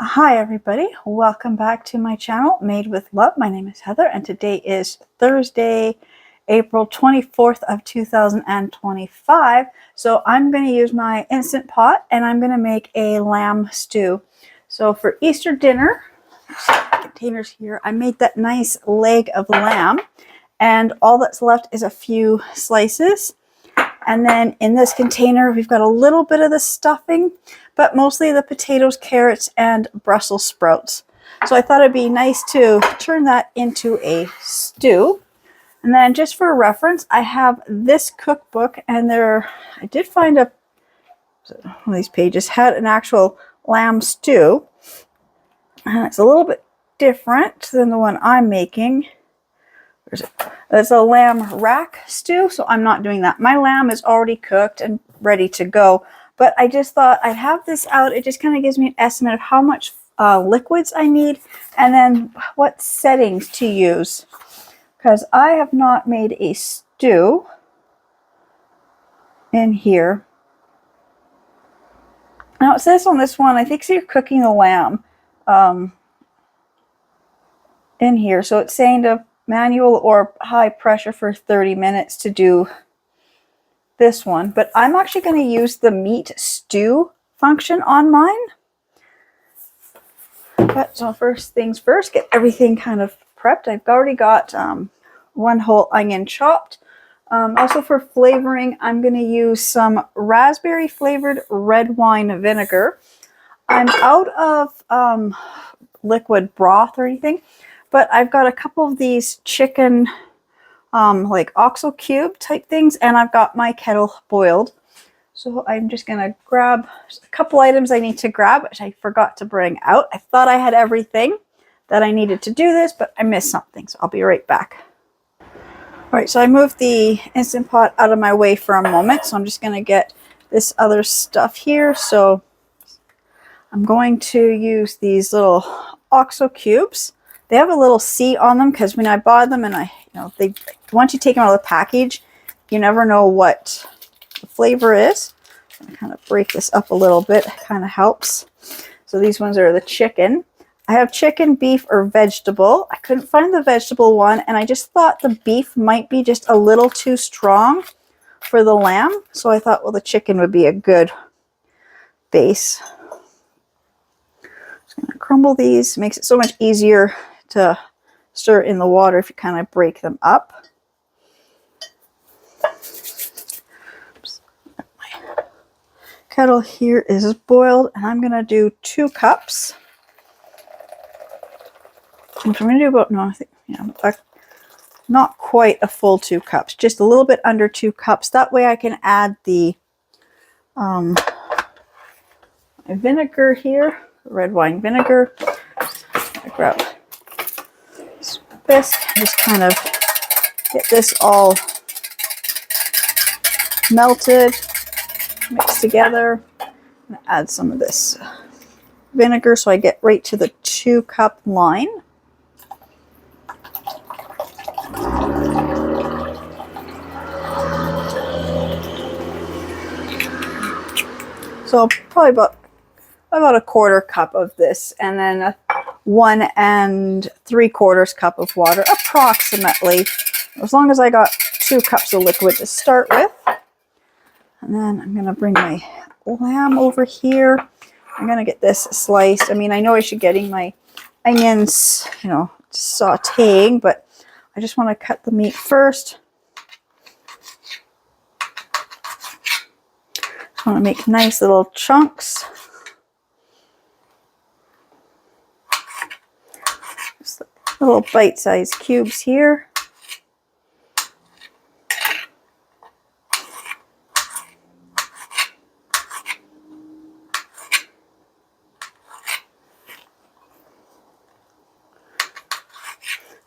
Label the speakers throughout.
Speaker 1: Hi everybody, welcome back to my channel, Made with Love. My name is Heather and today is Thursday, April 24th of 2025. So I'm going to use my Instant Pot and I'm going to make a lamb stew. So for Easter dinner, containers here, I made that nice leg of lamb and all that's left is a few slices. And then in this container, we've got a little bit of the stuffing, but mostly the potatoes, carrots, and Brussels sprouts. So I thought it'd be nice to turn that into a stew. And then just for reference, I have this cookbook, and I did find one of these pages had an actual lamb stew. And it's a little bit different than the one I'm making. It's a lamb rack stew, so I'm not doing that. My lamb is already cooked and ready to go, but I just thought I'd have this out. It just kind of gives me an estimate of how much liquids I need and then what settings to use, because I have not made a stew in here. Now it says on this one, I think so you're cooking the lamb in here, so it's saying to manual or high pressure for 30 minutes to do this one, but I'm actually going to use the meat stew function on mine. But so first things first, get everything kind of prepped. I've already got one whole onion chopped. Also for flavoring, I'm going to use some raspberry flavored red wine vinegar. I'm out of liquid broth or anything, but I've got a couple of these chicken like oxo cube type things, and I've got my kettle boiled. So I'm just going to grab a couple items I need to grab, which I forgot to bring out. I thought I had everything that I needed to do this, but I missed something, so I'll be right back. All right, so I moved the Instant Pot out of my way for a moment, so I'm just going to get this other stuff here. So I'm going to use these little oxo cubes. They have a little C on them because when I bought them, and once you take them out of the package, you never know what the flavor is. I kind of break this up a little bit. It kind of helps. So these ones are the chicken. I have chicken, beef, or vegetable. I couldn't find the vegetable one, and I just thought the beef might be just a little too strong for the lamb. So I thought, well, the chicken would be a good base. Just going to crumble these. It makes it so much easier to stir in the water if you kind of break them up. Oops. My kettle here is boiled, and I'm going to do 2 cups. Which I'm going to do about, no, I think, not quite a full 2 cups, just a little bit under 2 cups. That way I can add the my vinegar here, red wine vinegar. I grab this, just kind of get this all melted, mixed together, and add some of this vinegar so I get right to the 2 cup line. So probably about a 1/4 cup of this, and then 1 3/4 cup of water, approximately, as long as I got 2 cups of liquid to start with. And then I'm going to bring my lamb over here. I'm going to get this sliced. I mean, I know I should getting my onions, sauteing, but I just want to cut the meat first. I want to make nice little chunks. Just little bite-sized cubes here.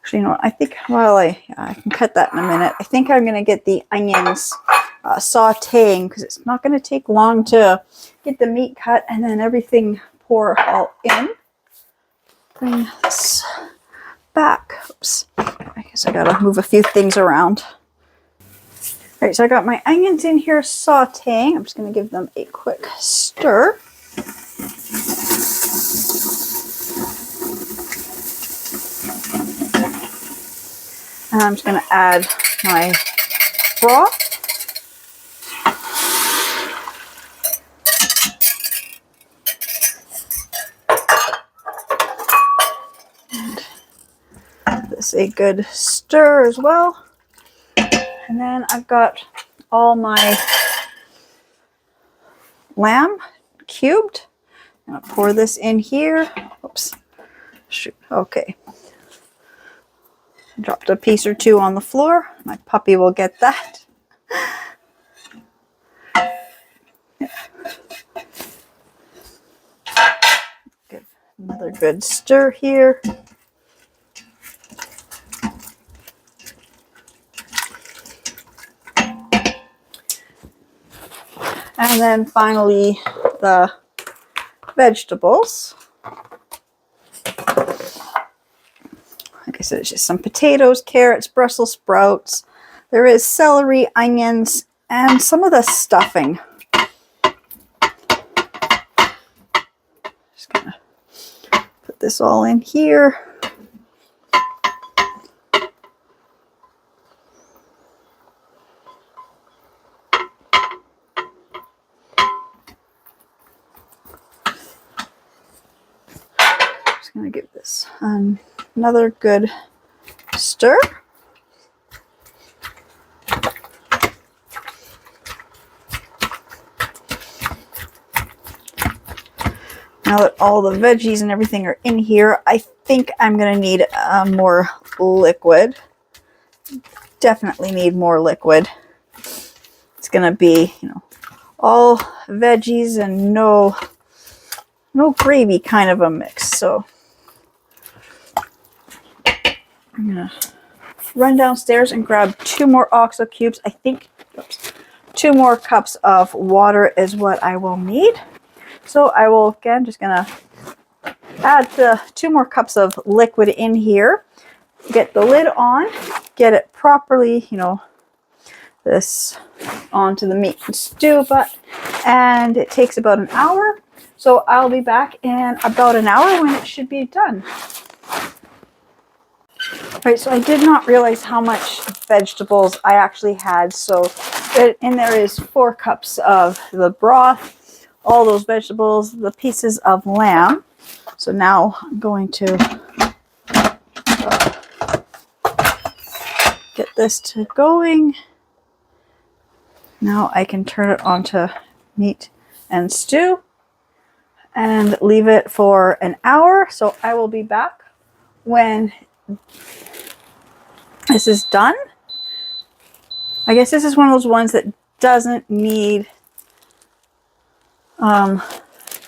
Speaker 1: Actually, you know what? I think I can cut that in a minute. I think I'm going to get the onions sauteing because it's not going to take long to get the meat cut and then everything pour all in. Bring this back. Oops. I guess I got to move a few things around. All right, so I got my onions in here sauteing. I'm just going to give them a quick stir. And I'm just going to add my broth. And give this a good stir as well. And then I've got all my lamb cubed. I'm going to pour this in here. Oops. Shoot. Okay. Dropped a piece or two on the floor. My puppy will get that. Give another good stir here. And then finally the vegetables. Like I said, it's just some potatoes, carrots, Brussels sprouts. There is celery, onions, and some of the stuffing. Just gonna put this all in here. Just gonna give this another good stir. Now that all the veggies and everything are in here, I think I'm going to need more liquid. Definitely need more liquid. It's going to be, all veggies and no gravy kind of a mix. So I'm going to run downstairs and grab 2 more OXO cubes. I think 2 more cups of water is what I will need. So I will, again, just going to add the 2 more cups of liquid in here, get the lid on, get it properly, this onto the meat and stew butt, and it takes about an hour. So I'll be back in about an hour when it should be done. All right, so I did not realize how much vegetables I actually had. So in there is 4 cups of the broth, all those vegetables, the pieces of lamb. So now I'm going to get this to going. Now I can turn it onto meat and stew and leave it for an hour. So I will be back when this is done. I guess this is one of those ones that doesn't need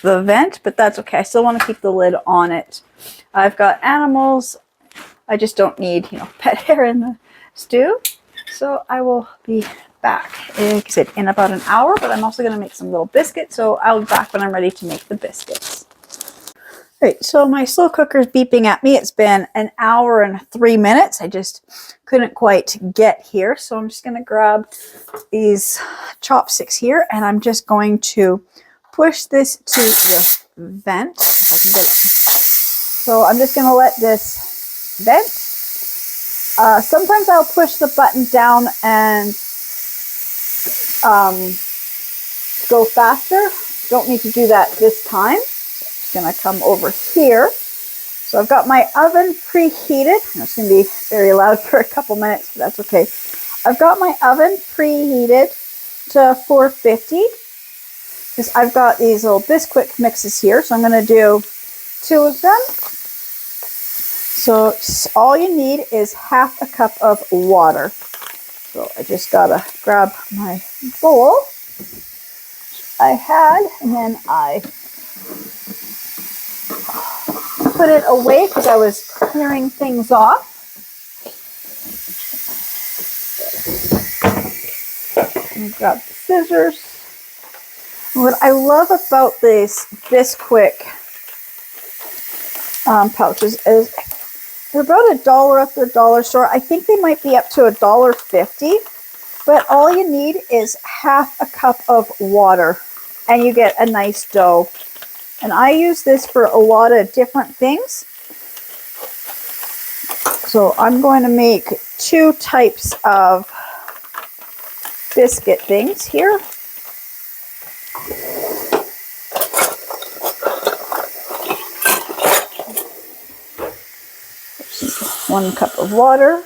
Speaker 1: the vent, but that's okay. I still want to keep the lid on it. I've got animals. I just don't need, pet hair in the stew. So I will be back, like I said, in about an hour, but I'm also going to make some little biscuits. So I'll be back when I'm ready to make the biscuits. All right, so my slow cooker is beeping at me. It's been an hour and 3 minutes. I just couldn't quite get here. So I'm just going to grab these chopsticks here, and I'm just going to push this to the vent. If I can get it. So I'm just going to let this vent. Sometimes I'll push the button down and go faster. Don't need to do that this time. So I'm just going to come over here. So I've got my oven preheated. It's going to be very loud for a couple minutes, but that's okay. I've got my oven preheated to 450. Because I've got these little Biscuit mixes here, so I'm going to do 2 of them. So all you need is half a cup of water. So I just got to grab my bowl I had, and then I put it away because I was clearing things off. And grab the scissors. What I love about these Biscuit pouches is they're about $1 at the dollar store. I think they might be up to $1.50, but all you need is half a cup of water and you get a nice dough. And I use this for a lot of different things. So I'm going to make 2 types of biscuit things here. One cup of water.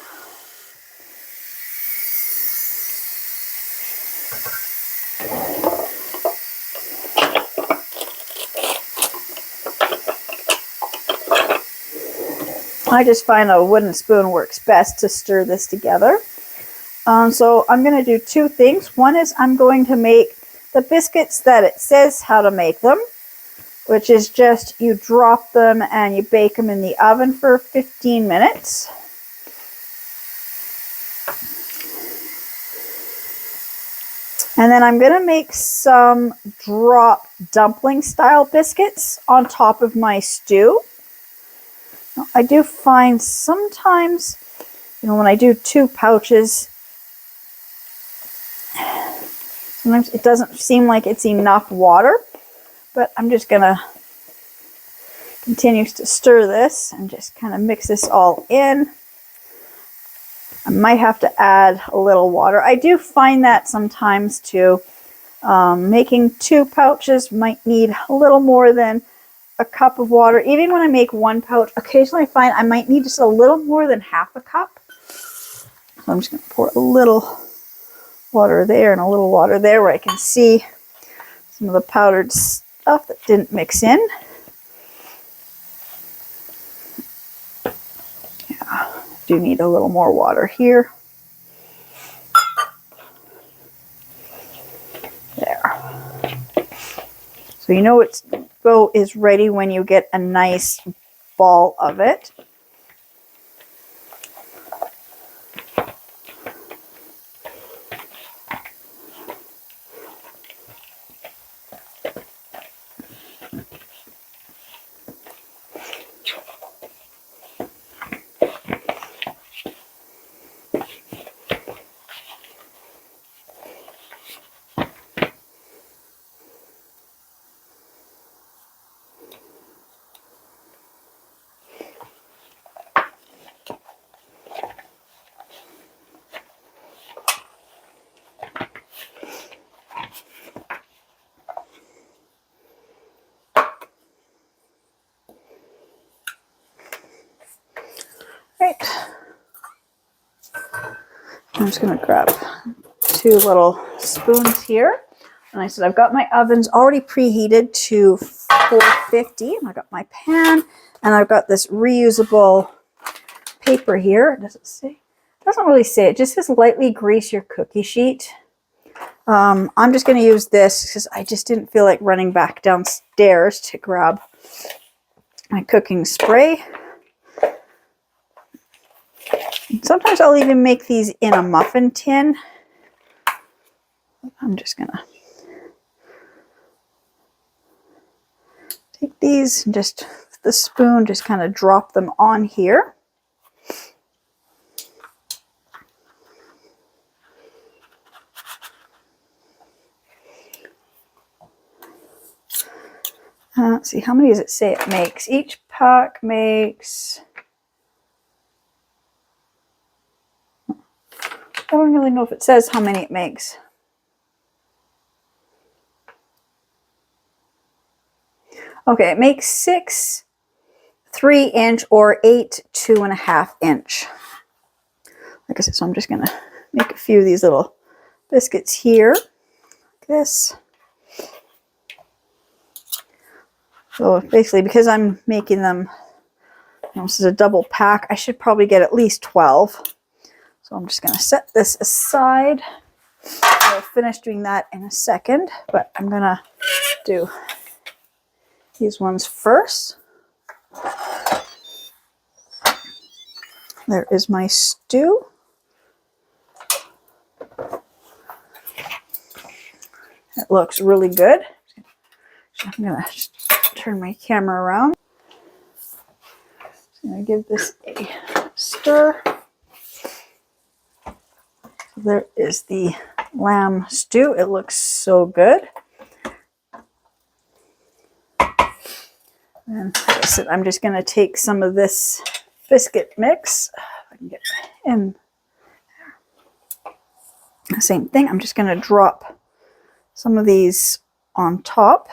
Speaker 1: I just find a wooden spoon works best to stir this together. So I'm going to do 2 things. One is I'm going to make the biscuits that it says how to make them, which is just you drop them and you bake them in the oven for 15 minutes. And then I'm going to make some drop dumpling style biscuits on top of my stew. Now, I do find sometimes, when I do 2 pouches, sometimes it doesn't seem like it's enough water, but I'm just going to continue to stir this and just kind of mix this all in. I might have to add a little water. I do find that sometimes too. Making 2 pouches might need a little more than a cup of water. Even when I make 1 pouch, occasionally I find I might need just a little more than half a cup. So I'm just going to pour a little water there and a little water there where I can see some of the powdered stuff that didn't mix in. Yeah, I do need a little more water here. There. So you know it's dough is ready when you get a nice ball of it. Right. I'm just going to grab 2 little spoons here. And I said I've got my ovens already preheated to 450. And I've got my pan and I've got this reusable paper here. Does it say? It doesn't really say. It just says lightly grease your cookie sheet. I'm just going to use this because I just didn't feel like running back downstairs to grab my cooking spray. Sometimes I'll even make these in a muffin tin. I'm just going to take these and just with the spoon, just kind of drop them on here. Let's see, how many does it say it makes? Each pack makes... I don't really know if it says how many it makes. Okay, it makes 6 3-inch or 8 2.5-inch. Like I said, so I'm just going to make a few of these little biscuits here, like this. So basically, because I'm making them, this is a double pack, I should probably get at least 12. So I'm just going to set this aside. I'll finish doing that in a second, but I'm going to do these ones first. There is my stew. It looks really good. So I'm going to turn my camera around. I'm going to give this a stir. There is the lamb stew. It looks so good. And like I said, I'm just going to take some of this biscuit mix. If I can get in. Same thing. I'm just going to drop some of these on top.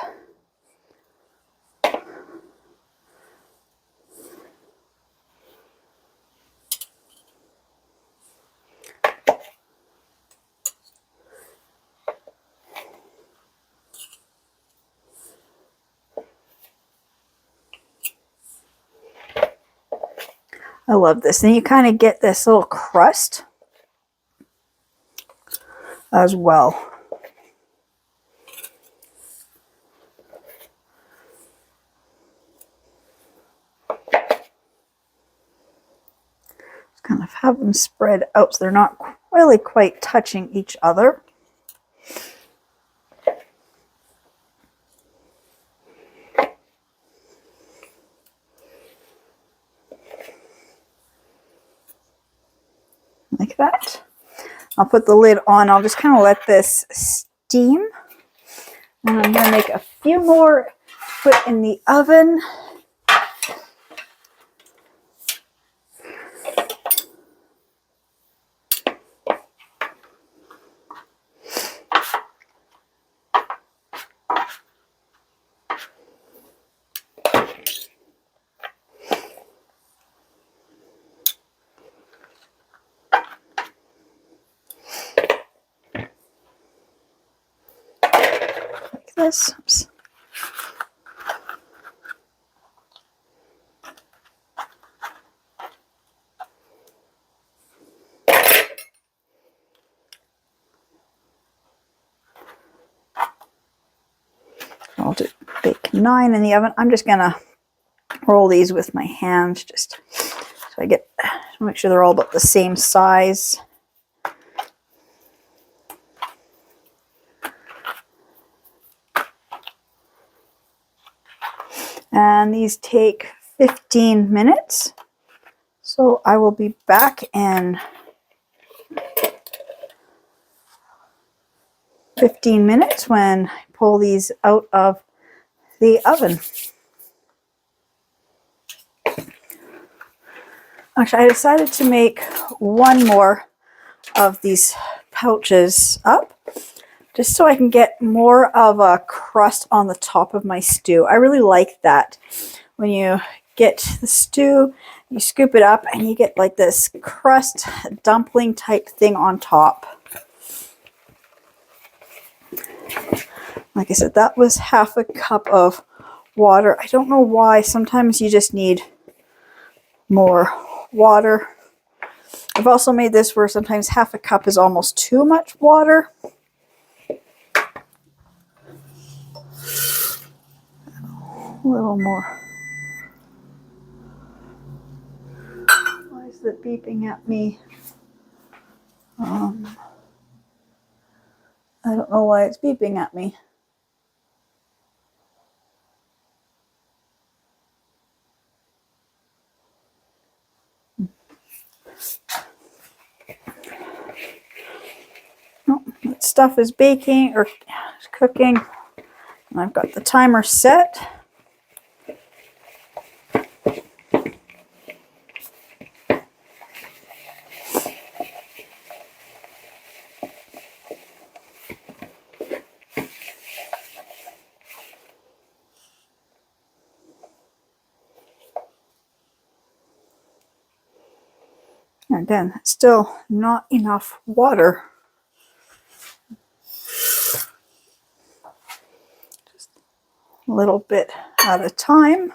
Speaker 1: I love this. Then you kind of get this little crust as well. Just kind of have them spread out so they're not really quite touching each other. Like that. I'll put the lid on. I'll just kind of let this steam. And I'm going to make a few more to put in the oven. This. Oops. I'll do bake 9 in the oven. I'm just gonna roll these with my hands just so I get make sure they're all about the same size. And these take 15 minutes. So I will be back in 15 minutes when I pull these out of the oven. Actually, I decided to make one more of these pouches up, just so I can get more of a crust on the top of my stew. I really like that. When you get the stew, you scoop it up and you get like this crust dumpling type thing on top. Like I said, that was half a cup of water. I don't know why. Sometimes you just need more water. I've also made this where sometimes half a cup is almost too much water. A little more. Why is it beeping at me? I don't know why it's beeping at me. Oh, that stuff is baking or cooking. And I've got the timer set. Again, still not enough water. Just a little bit at a time.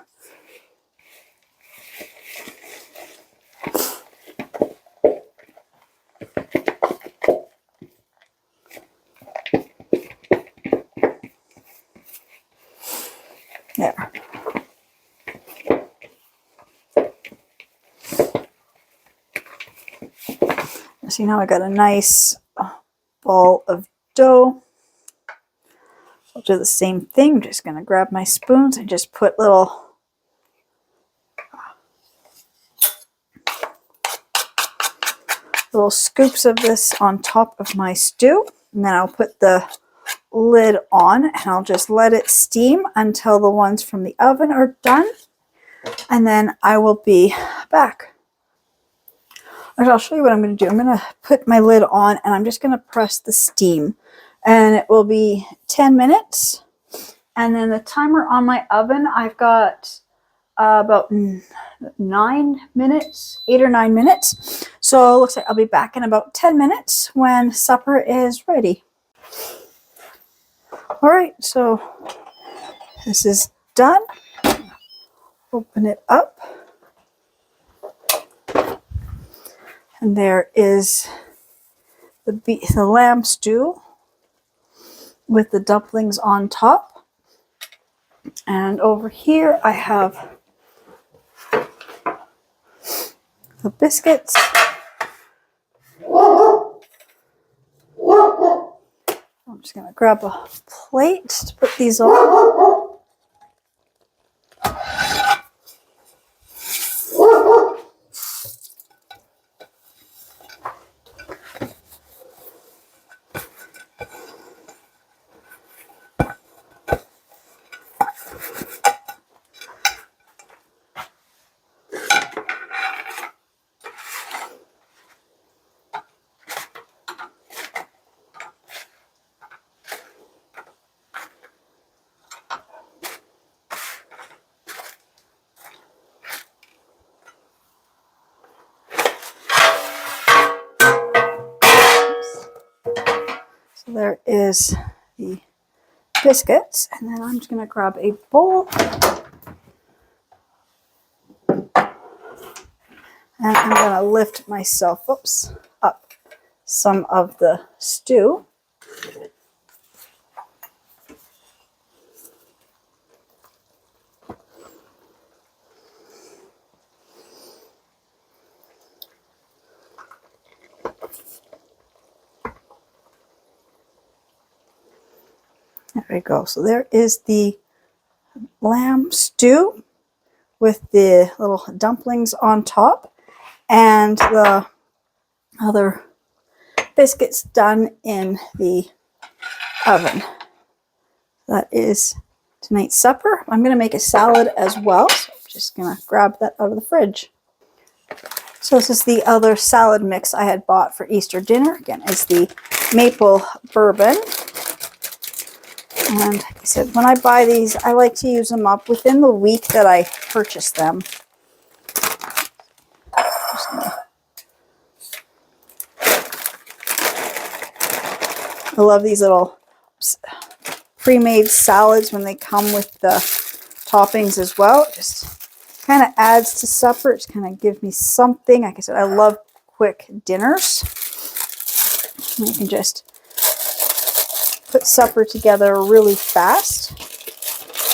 Speaker 1: There. See, now I got a nice ball of dough. I'll do the same thing. I'm just going to grab my spoons and just put little scoops of this on top of my stew. And then I'll put the lid on and I'll just let it steam until the ones from the oven are done. And then I will be back. I'll show you what I'm going to do. I'm going to put my lid on and I'm just going to press the steam. And it will be 10 minutes. And then the timer on my oven, I've got about 9 minutes, 8 or 9 minutes. So it looks like I'll be back in about 10 minutes when supper is ready. All right, so this is done. Open it up. And there is the lamb stew with the dumplings on top. And over here I have the biscuits. I'm just going to grab a plate to put these on. So there is the biscuits, and then I'm just going to grab a bowl, and I'm going to lift myself up some of the stew. There we go. So there is the lamb stew with the little dumplings on top and the other biscuits done in the oven. That is tonight's supper. I'm going to make a salad as well. So I'm just going to grab that out of the fridge. So this is the other salad mix I had bought for Easter dinner. Again, it's the maple bourbon. And like I said, when I buy these, I like to use them up within the week that I purchase them. I love these little pre-made salads when they come with the toppings as well. It just kind of adds to supper. It just kind of gives me something. Like I said, I love quick dinners. You can just put supper together really fast.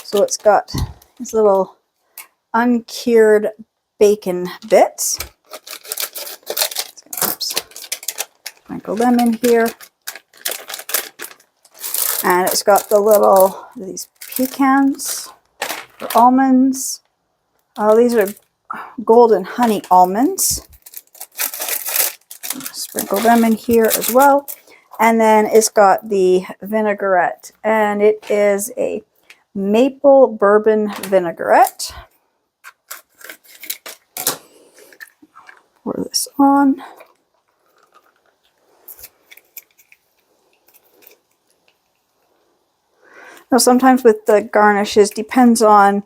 Speaker 1: So it's got these little uncured bacon bits. Oops. Sprinkle them in here. And it's got these pecans or almonds. These are golden honey almonds. Sprinkle them in here as well. And then it's got the vinaigrette, and it is a maple bourbon vinaigrette. Pour this on. Now sometimes with the garnishes, depends on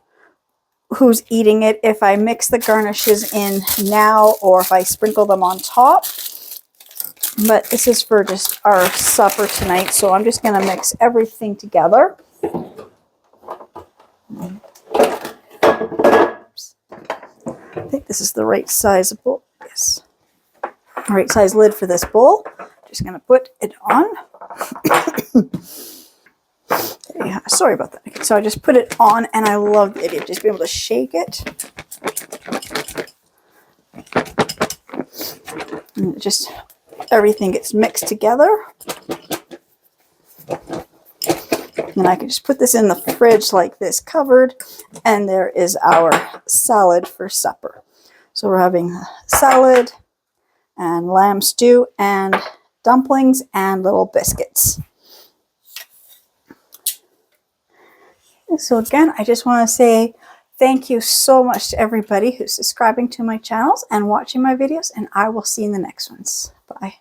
Speaker 1: who's eating it, if I mix the garnishes in now or if I sprinkle them on top. But this is for just our supper tonight, so I'm just going to mix everything together. Oops. I think this is the right size bowl. Yes. Right size lid for this bowl. Just going to put it on. Yeah, sorry about that. Okay, so I just put it on, and I love the idea of just being able to shake it. And just everything gets mixed together. And I can just put this in the fridge like this, covered, and there is our salad for supper. So we're having salad and lamb stew and dumplings and little biscuits. So again, I just want to say Thank you so much to everybody who's subscribing to my channels and watching my videos, and I will see you in the next ones. Bye.